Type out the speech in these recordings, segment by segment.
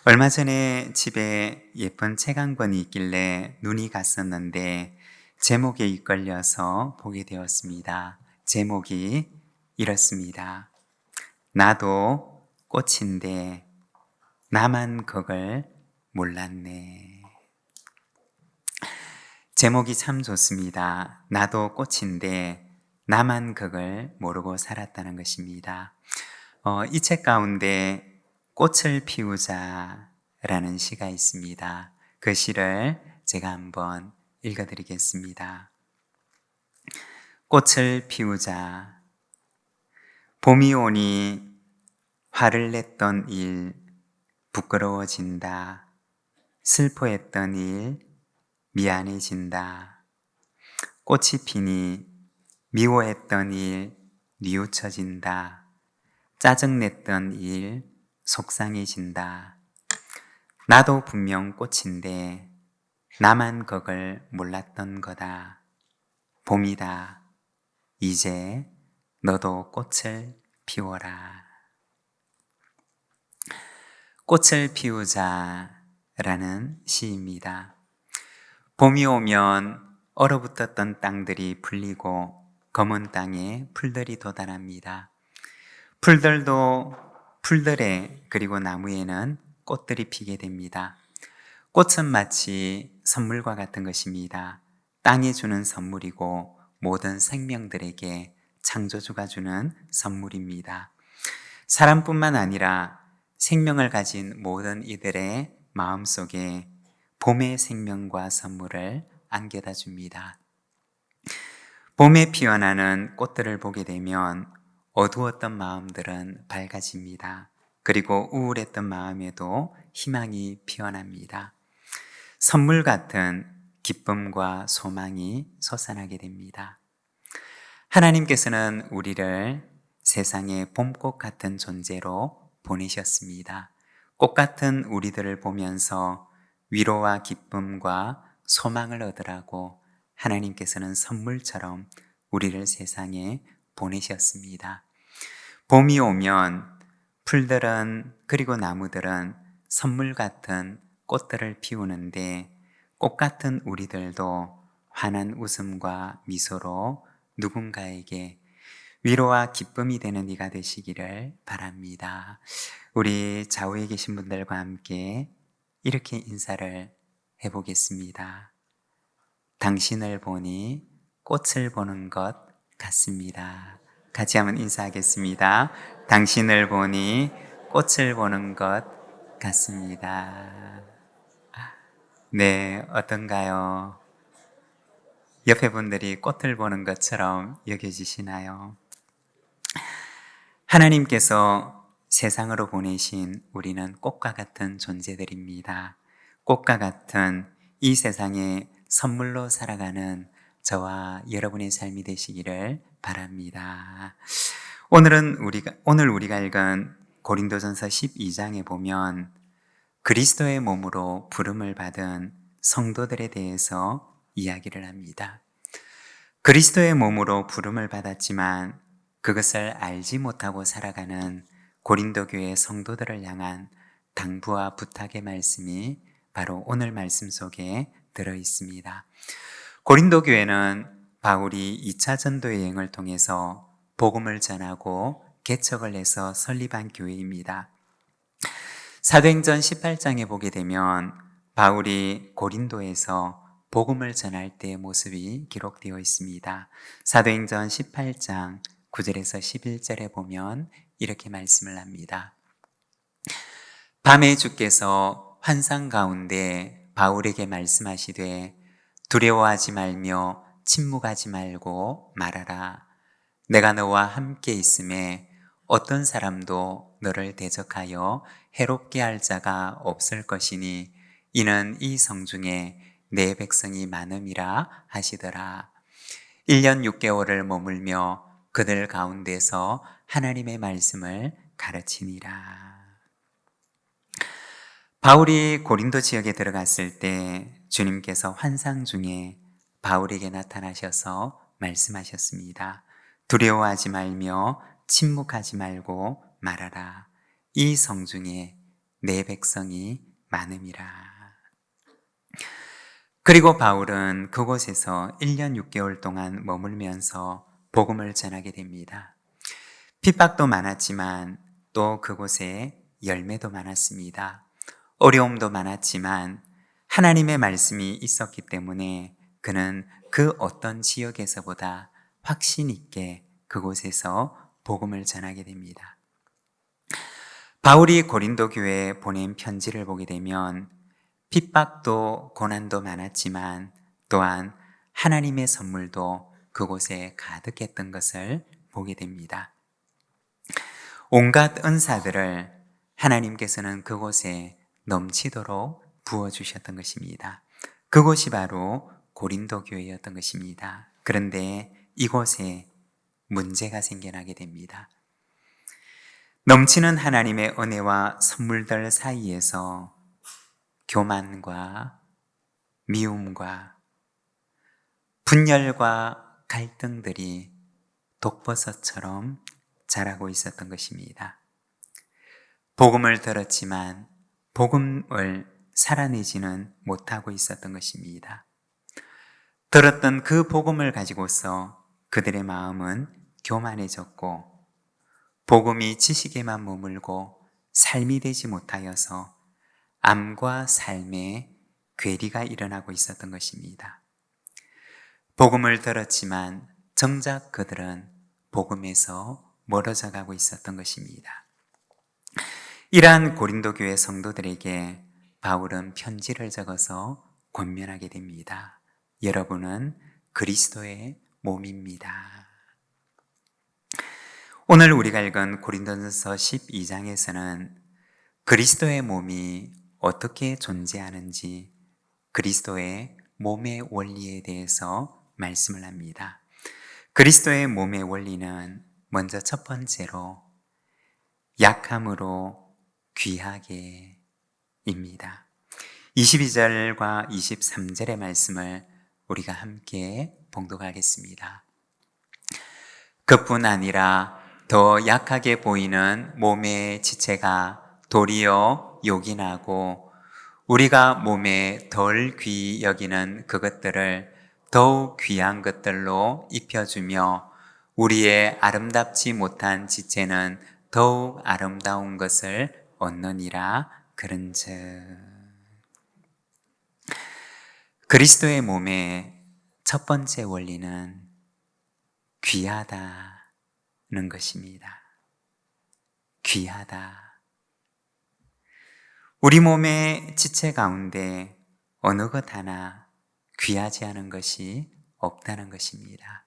얼마 전에 집에 예쁜 책 한 권이 있길래 눈이 갔었는데 제목에 이끌려서 보게 되었습니다. 제목이 이렇습니다. 나도 꽃인데 나만 그걸 몰랐네. 제목이 참 좋습니다. 나도 꽃인데 나만 그걸 모르고 살았다는 것입니다. 이 책 가운데 꽃을 피우자라는 시가 있습니다. 그 시를 제가 한번 읽어드리겠습니다. 꽃을 피우자. 봄이 오니 화를 냈던 일 부끄러워진다. 슬퍼했던 일 미안해진다. 꽃이 피니 미워했던 일 뉘우쳐진다. 짜증냈던 일 속상해진다. 나도 분명 꽃인데 나만 그걸 몰랐던 거다. 봄이다. 이제 너도 꽃을 피워라. 꽃을 피우자라는 시입니다. 봄이 오면 얼어붙었던 땅들이 풀리고 검은 땅에 풀들이 돋아납니다. 풀들에 그리고 나무에는 꽃들이 피게 됩니다. 꽃은 마치 선물과 같은 것입니다. 땅에 주는 선물이고 모든 생명들에게 창조주가 주는 선물입니다. 사람뿐만 아니라 생명을 가진 모든 이들의 마음속에 봄의 생명과 선물을 안겨다 줍니다. 봄에 피어나는 꽃들을 보게 되면 어두웠던 마음들은 밝아집니다. 그리고 우울했던 마음에도 희망이 피어납니다. 선물 같은 기쁨과 소망이 솟아나게 됩니다. 하나님께서는 우리를 세상의 봄꽃 같은 존재로 보내셨습니다. 꽃 같은 우리들을 보면서 위로와 기쁨과 소망을 얻으라고 하나님께서는 선물처럼 우리를 세상에 보내셨습니다. 봄이 오면 풀들은 그리고 나무들은 선물 같은 꽃들을 피우는데 꽃 같은 우리들도 환한 웃음과 미소로 누군가에게 위로와 기쁨이 되는 이가 되시기를 바랍니다. 우리 좌우에 계신 분들과 함께 이렇게 인사를 해보겠습니다. 당신을 보니 꽃을 보는 것 같습니다. 같이 한번 인사하겠습니다. 당신을 보니 꽃을 보는 것 같습니다. 네, 어떤가요? 옆에 분들이 꽃을 보는 것처럼 여겨지시나요? 하나님께서 세상으로 보내신 우리는 꽃과 같은 존재들입니다. 꽃과 같은 이 세상에 선물로 살아가는 저와 여러분의 삶이 되시기를 바랍니다. 오늘 우리가 읽은 고린도전서 12장에 보면 그리스도의 몸으로 부름을 받은 성도들에 대해서 이야기를 합니다. 그리스도의 몸으로 부름을 받았지만 그것을 알지 못하고 살아가는 고린도 교회 성도들을 향한 당부와 부탁의 말씀이 바로 오늘 말씀 속에 들어 있습니다. 고린도 교회는 바울이 2차 전도 여행을 통해서 복음을 전하고 개척을 해서 설립한 교회입니다. 사도행전 18장에 보게 되면 바울이 고린도에서 복음을 전할 때의 모습이 기록되어 있습니다. 사도행전 18장 9절에서 11절에 보면 이렇게 말씀을 합니다. 밤에 주께서 환상 가운데 바울에게 말씀하시되 두려워하지 말며 침묵하지 말고 말하라. 내가 너와 함께 있음에 어떤 사람도 너를 대적하여 해롭게 할 자가 없을 것이니 이는 이 성중에 내 백성이 많음이라 하시더라. 1년 6개월을 머물며 그들 가운데서 하나님의 말씀을 가르치니라. 바울이 고린도 지역에 들어갔을 때 주님께서 환상 중에 바울에게 나타나셔서 말씀하셨습니다. 두려워하지 말며 침묵하지 말고 말하라. 이 성중에 내 백성이 많음이라. 그리고 바울은 그곳에서 1년 6개월 동안 머물면서 복음을 전하게 됩니다. 핍박도 많았지만 또 그곳에 열매도 많았습니다. 어려움도 많았지만 하나님의 말씀이 있었기 때문에 그는 그 어떤 지역에서보다 확신 있게 그곳에서 복음을 전하게 됩니다. 바울이 고린도 교회에 보낸 편지를 보게 되면 핍박도 고난도 많았지만 또한 하나님의 선물도 그곳에 가득했던 것을 보게 됩니다. 온갖 은사들을 하나님께서는 그곳에 넘치도록 부어주셨던 것입니다. 그곳이 바로 고린도 교회였던 것입니다. 그런데 이곳에 문제가 생겨나게 됩니다. 넘치는 하나님의 은혜와 선물들 사이에서 교만과 미움과 분열과 갈등들이 독버섯처럼 자라고 있었던 것입니다. 복음을 들었지만 복음을 살아내지는 못하고 있었던 것입니다. 들었던 그 복음을 가지고서 그들의 마음은 교만해졌고 복음이 지식에만 머물고 삶이 되지 못하여서 암과 삶에 괴리가 일어나고 있었던 것입니다. 복음을 들었지만 정작 그들은 복음에서 멀어져 가고 있었던 것입니다. 이러한 고린도 교회 성도들에게 바울은 편지를 적어서 권면하게 됩니다. 여러분은 그리스도의 몸입니다. 오늘 우리가 읽은 고린도전서 12장에서는 그리스도의 몸이 어떻게 존재하는지 그리스도의 몸의 원리에 대해서 말씀을 합니다. 그리스도의 몸의 원리는 먼저 첫 번째로 약함으로 귀하게 입니다. 22절과 23절의 말씀을 우리가 함께 봉독하겠습니다. 그뿐 아니라 더 약하게 보이는 몸의 지체가 도리어 요긴하고 우리가 몸에 덜 귀히 여기는 그것들을 더욱 귀한 것들로 입혀주며 우리의 아름답지 못한 지체는 더욱 아름다운 것을 얻느니라 그런즉. 그리스도의 몸의 첫 번째 원리는 귀하다는 것입니다. 귀하다. 우리 몸의 지체 가운데 어느 것 하나 귀하지 않은 것이 없다는 것입니다.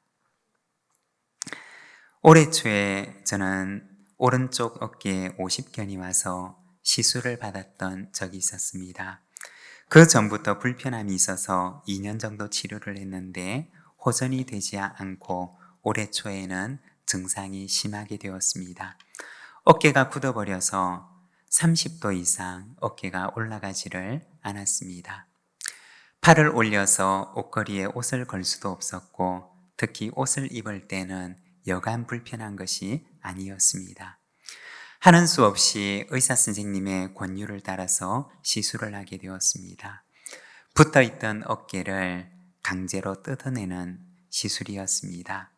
올해 초에 저는 오른쪽 어깨에 50견이 와서 시술을 받았던 적이 있었습니다. 그 전부터 불편함이 있어서 2년 정도 치료를 했는데 호전이 되지 않고 올해 초에는 증상이 심하게 되었습니다. 어깨가 굳어버려서 30도 이상 어깨가 올라가지를 않았습니다. 팔을 올려서 옷걸이에 옷을 걸 수도 없었고 특히 옷을 입을 때는 여간 불편한 것이 아니었습니다. 하는 수 없이 의사 선생님의 권유를 따라서 시술을 하게 되었습니다. 붙어있던 어깨를 강제로 뜯어내는 시술이었습니다.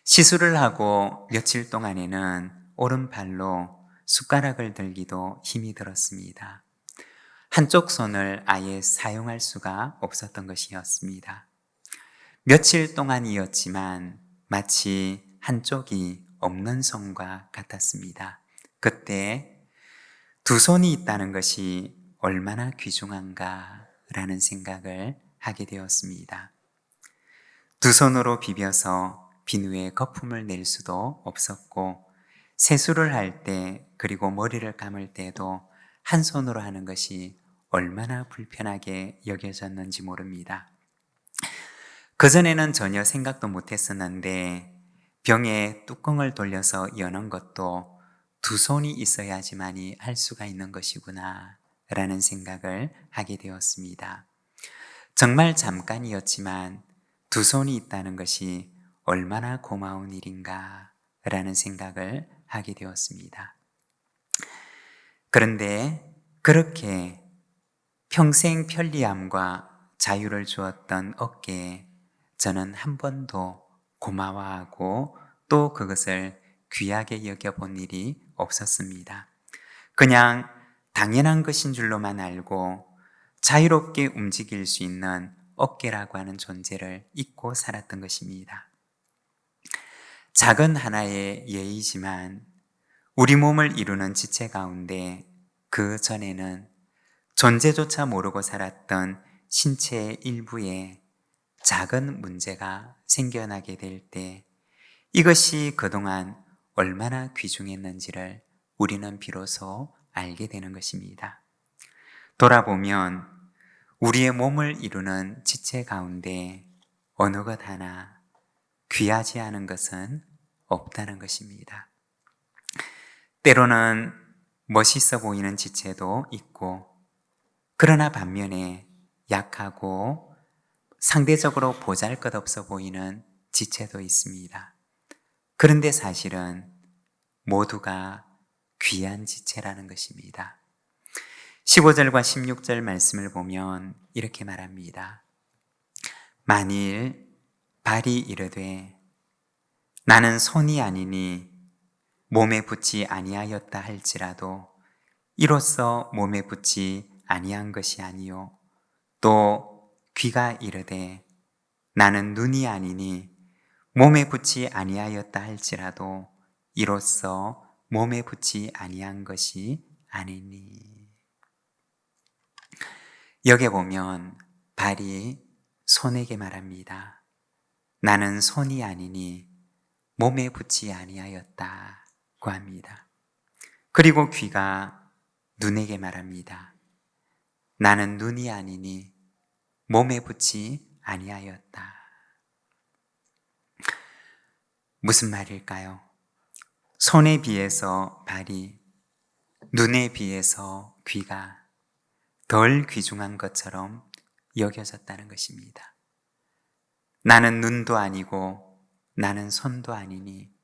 시술을 하고 며칠 동안에는 오른팔로 숟가락을 들기도 힘이 들었습니다. 한쪽 손을 아예 사용할 수가 없었던 것이었습니다. 며칠 동안이었지만 마치 한쪽이 없는 손과 같았습니다. 그때 두 손이 있다는 것이 얼마나 귀중한가 라는 생각을 하게 되었습니다. 두 손으로 비벼서 비누에 거품을 낼 수도 없었고 세수를 할 때 그리고 머리를 감을 때도 한 손으로 하는 것이 얼마나 불편하게 여겨졌는지 모릅니다. 그전에는 전혀 생각도 못했었는데 병에 뚜껑을 돌려서 여는 것도 두 손이 있어야지만이 할 수가 있는 것이구나 라는 생각을 하게 되었습니다. 정말 잠깐이었지만 두 손이 있다는 것이 얼마나 고마운 일인가 라는 생각을 하게 되었습니다. 그런데 그렇게 평생 편리함과 자유를 주었던 어깨에 저는 한 번도 고마워하고 또 그것을 귀하게 여겨본 일이 없었습니다. 그냥 당연한 것인 줄로만 알고 자유롭게 움직일 수 있는 어깨라고 하는 존재를 잊고 살았던 것입니다. 작은 하나의 예이지만 우리 몸을 이루는 지체 가운데 그 전에는 존재조차 모르고 살았던 신체의 일부에 작은 문제가 생겨나게 될 때 이것이 그동안 얼마나 귀중했는지를 우리는 비로소 알게 되는 것입니다. 돌아보면 우리의 몸을 이루는 지체 가운데 어느 것 하나 귀하지 않은 것은 없다는 것입니다. 때로는 멋있어 보이는 지체도 있고, 그러나 반면에 약하고 상대적으로 보잘것없어 보이는 지체도 있습니다. 그런데 사실은 모두가 귀한 지체라는 것입니다. 15절과 16절 말씀을 보면 이렇게 말합니다. 만일 발이 이르되 나는 손이 아니니 몸에 붙지 아니하였다 할지라도 이로써 몸에 붙지 아니한 것이 아니요 또 귀가 이르되 나는 눈이 아니니 몸에 붙지 아니하였다 할지라도 이로써 몸에 붙지 아니한 것이 아니니. 여기 보면 발이 손에게 말합니다. 나는 손이 아니니 몸에 붙지 아니하였다고 합니다. 그리고 귀가 눈에게 말합니다. 나는 눈이 아니니 몸에 붙지 아니하였다. 무슨 말일까요? 손에 비해서 발이, 눈에 비해서 귀가 덜 귀중한 것처럼 여겨졌다는 것입니다. 나는 눈도 아니고 나는 손도 아니니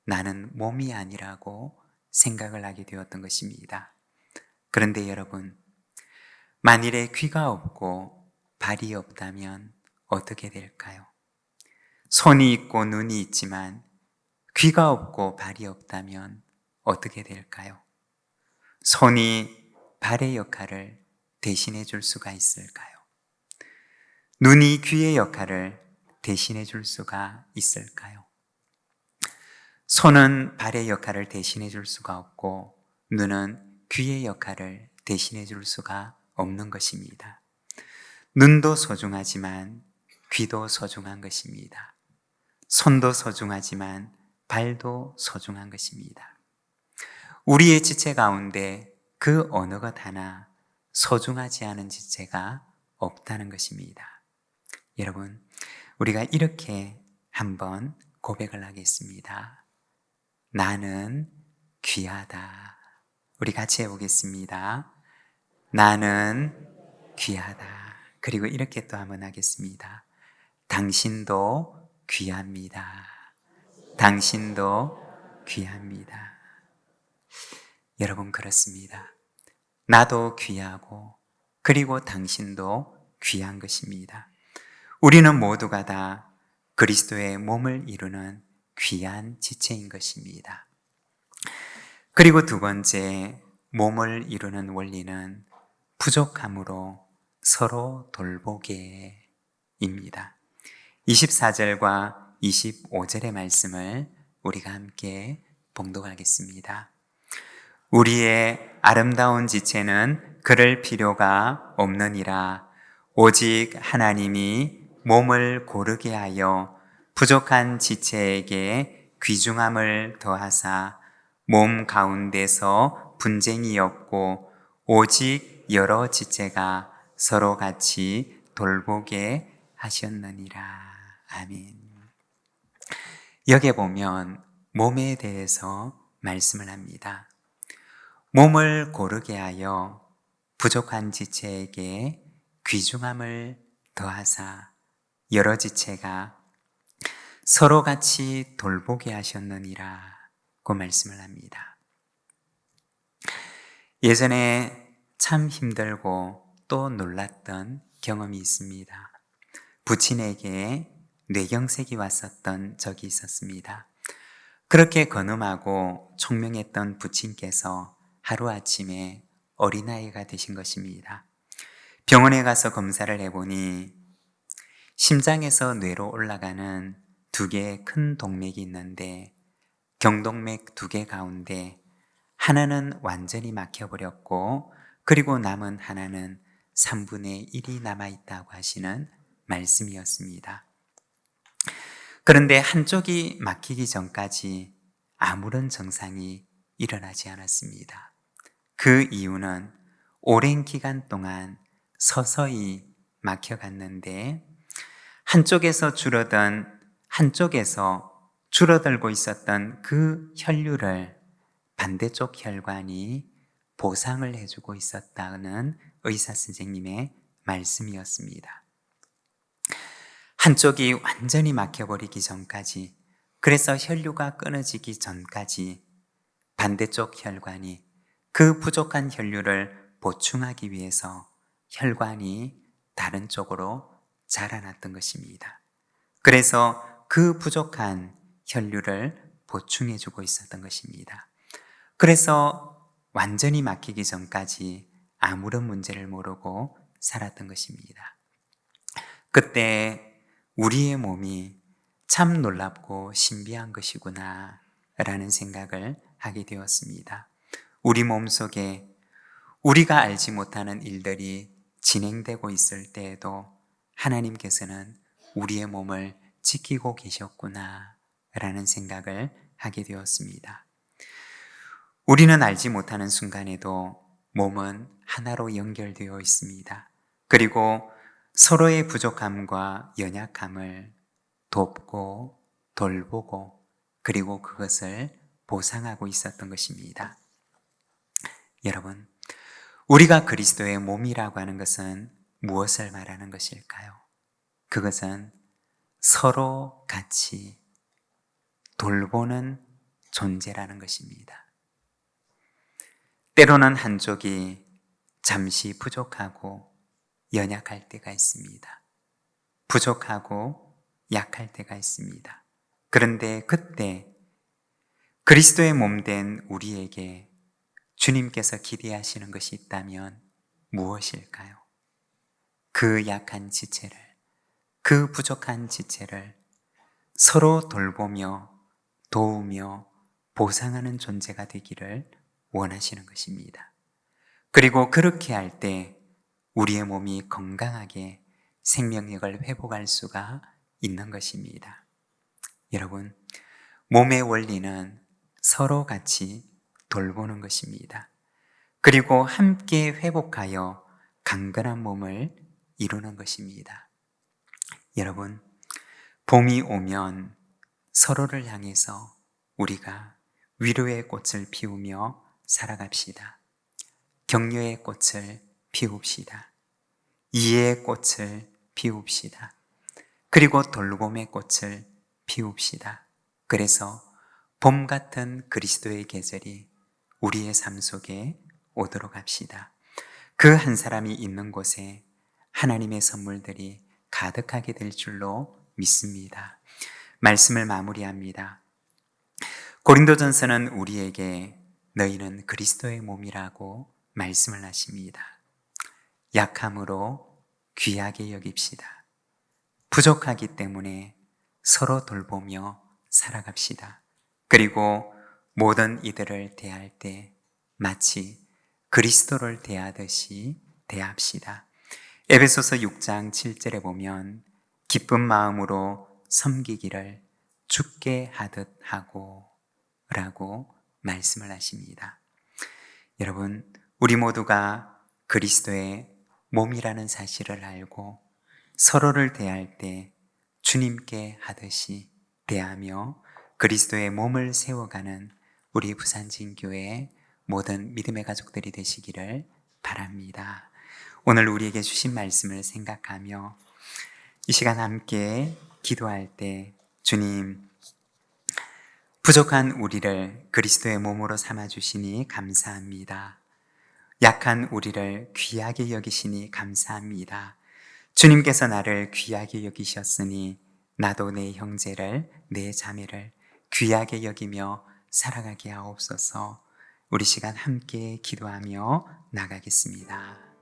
나는 몸이 아니라고 생각을 하게 되었던 것입니다. 그런데 여러분, 만일에 귀가 없고 발이 없다면 어떻게 될까요? 손이 있고 눈이 있지만 귀가 없고 발이 없다면 어떻게 될까요? 손이 발의 역할을 대신해 줄 수가 있을까요? 눈이 귀의 역할을 대신해 줄 수가 있을까요? 손은 발의 역할을 대신해 줄 수가 없고 눈은 귀의 역할을 대신해 줄 수가 없는 것입니다. 눈도 소중하지만 귀도 소중한 것입니다. 손도 소중하지만 발도 소중한 것입니다. 우리의 지체 가운데 그 어느 것 하나 소중하지 않은 지체가 없다는 것입니다. 여러분, 우리가 이렇게 한번 고백을 하겠습니다. 나는 귀하다. 우리 같이 해보겠습니다. 나는 귀하다. 그리고 이렇게 또 한번 하겠습니다. 당신도 귀합니다. 당신도 귀합니다. 여러분, 그렇습니다. 나도 귀하고 그리고 당신도 귀한 것입니다. 우리는 모두가 다 그리스도의 몸을 이루는 귀한 지체인 것입니다. 그리고 두 번째, 몸을 이루는 원리는 부족함으로 서로 돌보게입니다. 24절과 25절의 말씀을 우리가 함께 봉독하겠습니다. 우리의 아름다운 지체는 그럴 필요가 없느니라. 오직 하나님이 몸을 고르게 하여 부족한 지체에게 귀중함을 더하사 몸 가운데서 분쟁이 없고 오직 여러 지체가 서로 같이 돌보게 하셨느니라. 아멘. 여기 보면 몸에 대해서 말씀을 합니다. 몸을 고르게 하여 부족한 지체에게 귀중함을 더하사 여러 지체가 서로 같이 돌보게 하셨느니라 고 말씀을 합니다. 예전에 참 힘들고 또 놀랐던 경험이 있습니다. 부친에게 뇌경색이 왔었던 적이 있었습니다. 그렇게 건음하고 총명했던 부친께서 하루아침에 어린아이가 되신 것입니다. 병원에 가서 검사를 해보니 심장에서 뇌로 올라가는 두 개의 큰 동맥이 있는데 경동맥 두 개 가운데 하나는 완전히 막혀버렸고 그리고 남은 하나는 3분의 1이 남아있다고 하시는 말씀이었습니다. 그런데 한쪽이 막히기 전까지 아무런 증상이 일어나지 않았습니다. 그 이유는 오랜 기간 동안 서서히 막혀갔는데 한쪽에서 줄어들고 있었던 그 혈류를 반대쪽 혈관이 보상을 해주고 있었다는 의사 선생님의 말씀이었습니다. 한쪽이 완전히 막혀버리기 전까지, 그래서 혈류가 끊어지기 전까지 반대쪽 혈관이 그 부족한 혈류를 보충하기 위해서 혈관이 다른 쪽으로 자라났던 것입니다. 그래서 그 부족한 혈류를 보충해주고 있었던 것입니다. 그래서 완전히 막히기 전까지 아무런 문제를 모르고 살았던 것입니다. 그때 우리의 몸이 참 놀랍고 신비한 것이구나 라는 생각을 하게 되었습니다. 우리 몸 속에 우리가 알지 못하는 일들이 진행되고 있을 때에도 하나님께서는 우리의 몸을 지키고 계셨구나 라는 생각을 하게 되었습니다. 우리는 알지 못하는 순간에도 몸은 하나로 연결되어 있습니다. 그리고 서로의 부족함과 연약함을 돕고 돌보고 그리고 그것을 보상하고 있었던 것입니다. 여러분, 우리가 그리스도의 몸이라고 하는 것은 무엇을 말하는 것일까요? 그것은 서로 같이 돌보는 존재라는 것입니다. 때로는 한쪽이 잠시 부족하고 연약할 때가 있습니다. 부족하고 약할 때가 있습니다. 그런데 그때 그리스도의 몸된 우리에게 주님께서 기대하시는 것이 있다면 무엇일까요? 그 약한 지체를, 그 부족한 지체를 서로 돌보며 도우며 보상하는 존재가 되기를 원하시는 것입니다. 그리고 그렇게 할 때 우리의 몸이 건강하게 생명력을 회복할 수가 있는 것입니다. 여러분, 몸의 원리는 서로 같이 돌보는 것입니다. 그리고 함께 회복하여 강건한 몸을 이루는 것입니다. 여러분, 봄이 오면 서로를 향해서 우리가 위로의 꽃을 피우며 살아갑시다. 격려의 꽃을 피웁시다. 이해의 꽃을 피웁시다. 그리고 돌봄의 꽃을 피웁시다. 그래서 봄 같은 그리스도의 계절이 우리의 삶 속에 오도록 합시다. 그 한 사람이 있는 곳에 하나님의 선물들이 가득하게 될 줄로 믿습니다. 말씀을 마무리합니다. 고린도전서는 우리에게 너희는 그리스도의 몸이라고 말씀을 하십니다. 약함으로 귀하게 여깁시다. 부족하기 때문에 서로 돌보며 살아갑시다. 그리고 모든 이들을 대할 때 마치 그리스도를 대하듯이 대합시다. 에베소서 6장 7절에 보면 기쁜 마음으로 섬기기를 주께 하듯 하고 라고 말씀을 하십니다. 여러분, 우리 모두가 그리스도의 몸이라는 사실을 알고 서로를 대할 때 주님께 하듯이 대하며 그리스도의 몸을 세워가는 우리 부산진교회의 모든 믿음의 가족들이 되시기를 바랍니다. 오늘 우리에게 주신 말씀을 생각하며 이 시간 함께 기도할 때 주님, 부족한 우리를 그리스도의 몸으로 삼아주시니 감사합니다. 약한 우리를 귀하게 여기시니 감사합니다. 주님께서 나를 귀하게 여기셨으니 나도 내 형제를, 내 자매를 귀하게 여기며 살아가게 하옵소서. 우리 시간 함께 기도하며 나가겠습니다.